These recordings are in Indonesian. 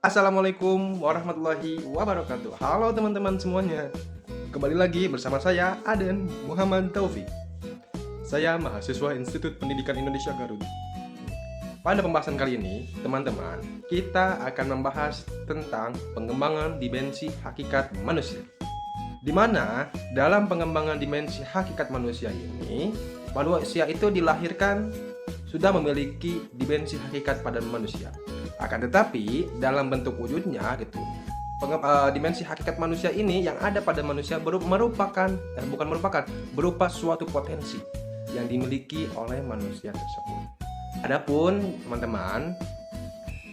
Assalamualaikum warahmatullahi wabarakatuh. Halo teman-teman semuanya. Kembali lagi bersama saya Aden Muhammad Taufik. Saya mahasiswa Institut Pendidikan Indonesia Garut. Pada pembahasan kali ini, teman-teman, kita akan membahas tentang pengembangan dimensi hakikat manusia. Di mana dalam pengembangan dimensi hakikat manusia ini, manusia itu dilahirkan sudah memiliki dimensi hakikat pada manusia. Akan tetapi dalam bentuk wujudnya gitu, dimensi hakikat manusia ini yang ada pada manusia berupa suatu potensi yang dimiliki oleh manusia tersebut. Adapun teman-teman,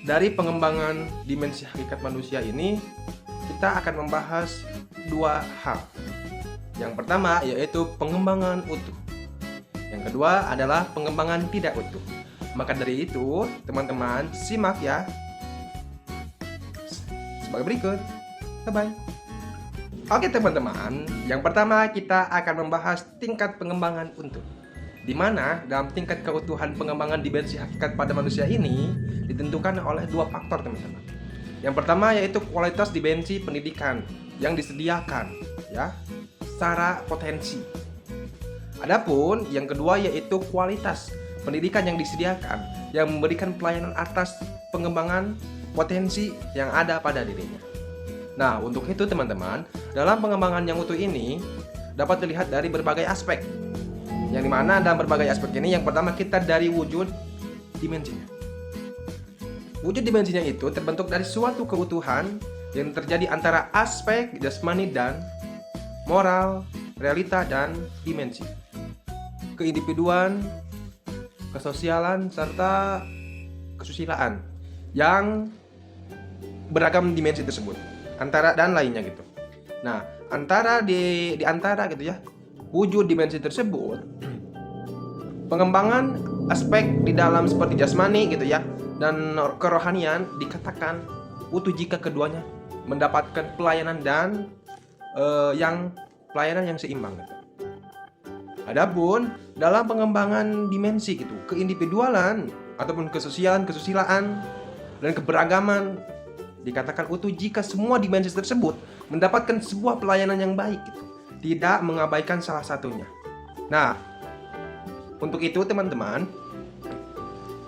dari pengembangan dimensi hakikat manusia ini kita akan membahas dua hal. Yang pertama yaitu pengembangan utuh. Yang kedua adalah pengembangan tidak utuh. Maka dari itu, teman-teman, simak ya. Sebagai berikut. Bye-bye. Oke teman-teman, yang pertama kita akan membahas tingkat pengembangan utuh. Di mana dalam tingkat keutuhan pengembangan dimensi hakikat pada manusia ini ditentukan oleh dua faktor teman-teman. Yang pertama yaitu kualitas dimensi pendidikan yang disediakan ya, secara potensi. Adapun yang kedua yaitu kualitas pendidikan yang disediakan yang memberikan pelayanan atas pengembangan potensi yang ada pada dirinya. Nah, untuk itu teman-teman, dalam pengembangan yang utuh ini dapat dilihat dari berbagai aspek. Yang dimana dalam berbagai aspek ini yang pertama kita dari wujud dimensinya. Wujud dimensinya itu terbentuk dari suatu keutuhan yang terjadi antara aspek jasmani dan moral, realita dan dimensi. Keindividuan, kesosialan, serta kesusilaan yang beragam dimensi tersebut antara dan lainnya gitu. Nah, antara di antara gitu ya wujud dimensi tersebut, pengembangan aspek di dalam seperti jasmani gitu ya dan kerohanian dikatakan utuh jika keduanya mendapatkan pelayanan dan pelayanan yang seimbang gitu. Adapun dalam pengembangan dimensi gitu, keindividualan ataupun kesusilaan, dan keberagaman dikatakan utuh jika semua dimensi tersebut mendapatkan sebuah pelayanan yang baik gitu, tidak mengabaikan salah satunya. Nah, untuk itu teman-teman,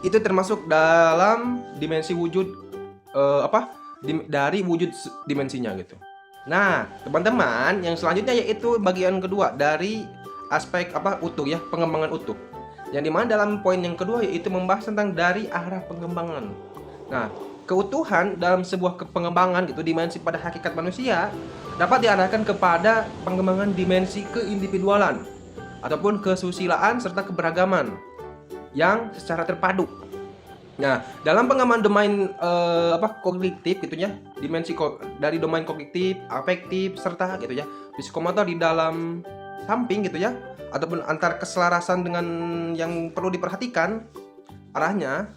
itu termasuk dalam dimensi wujud dari wujud dimensinya gitu. Nah, teman-teman, yang selanjutnya yaitu bagian kedua dari aspek utuh ya, pengembangan utuh. Yang dimana dalam poin yang kedua yaitu membahas tentang dari arah pengembangan. Nah, keutuhan dalam sebuah pengembangan gitu dimensi pada hakikat manusia dapat diarahkan kepada pengembangan dimensi keindividualan ataupun kesusilaan serta keberagaman yang secara terpadu. Nah, dalam pengembangan domain kognitif gitu ya, dimensi dari domain kognitif, afektif serta gitu ya, psikomotor di dalam samping gitu ya, ataupun antar keselarasan dengan yang perlu diperhatikan arahnya,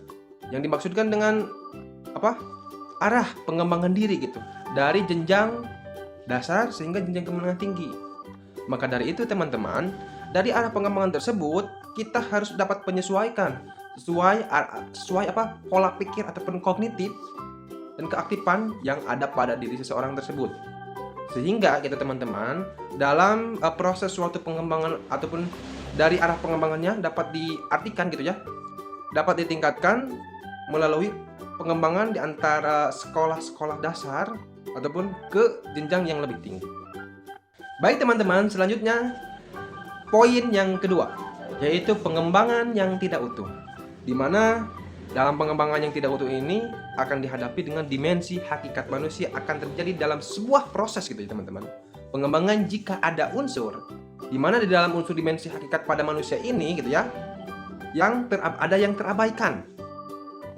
yang dimaksudkan dengan arah pengembangan diri gitu, dari jenjang dasar sehingga jenjang kemenengah tinggi. Maka dari itu teman-teman, dari arah pengembangan tersebut kita harus dapat menyesuaikan sesuai pola pikir ataupun kognitif dan keaktifan yang ada pada diri seseorang tersebut. Sehingga kita teman-teman dalam proses suatu pengembangan ataupun dari arah pengembangannya dapat diartikan gitu ya, dapat ditingkatkan melalui pengembangan di antara sekolah-sekolah dasar ataupun ke jenjang yang lebih tinggi. Baik teman-teman, selanjutnya poin yang kedua yaitu pengembangan yang tidak utuh, di mana dalam pengembangan yang tidak utuh ini akan dihadapi dengan dimensi hakikat manusia akan terjadi dalam sebuah proses gitu ya teman-teman. Pengembangan jika ada unsur di mana di dalam unsur dimensi hakikat pada manusia ini gitu ya, yang ada yang terabaikan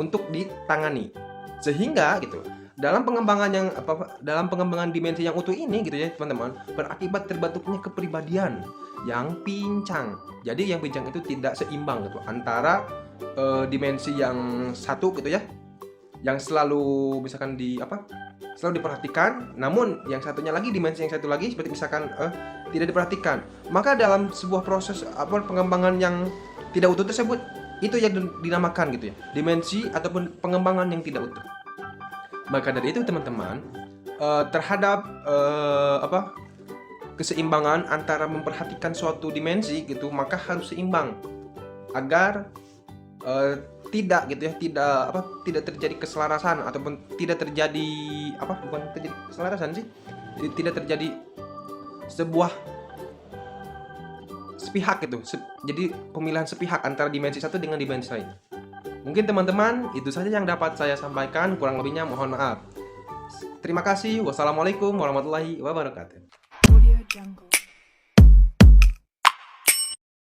untuk ditangani. Sehingga gitu, dalam pengembangan dimensi yang utuh ini gitu ya teman-teman, berakibat terbentuknya kepribadian yang pincang. Jadi yang pincang itu tidak seimbang gitu antara dimensi yang satu gitu ya, yang selalu misalkan selalu diperhatikan, namun yang satunya lagi, dimensi yang satu lagi seperti misalkan tidak diperhatikan. Maka dalam sebuah proses pengembangan yang tidak utuh tersebut, itu yang dinamakan gitu ya, dimensi ataupun pengembangan yang tidak utuh. Maka dari itu teman-teman, terhadap keseimbangan antara memperhatikan suatu dimensi gitu, maka harus seimbang agar tidak gitu ya, tidak terjadi keselarasan ataupun tidak terjadi bukan terjadi keselarasan sih, jadi tidak terjadi sebuah sepihak gitu. Jadi pemilihan sepihak antara dimensi satu dengan dimensi lain. Mungkin teman-teman itu saja yang dapat saya sampaikan, kurang lebihnya mohon maaf. Terima kasih. Wassalamualaikum warahmatullahi wabarakatuh. Audio Jungle.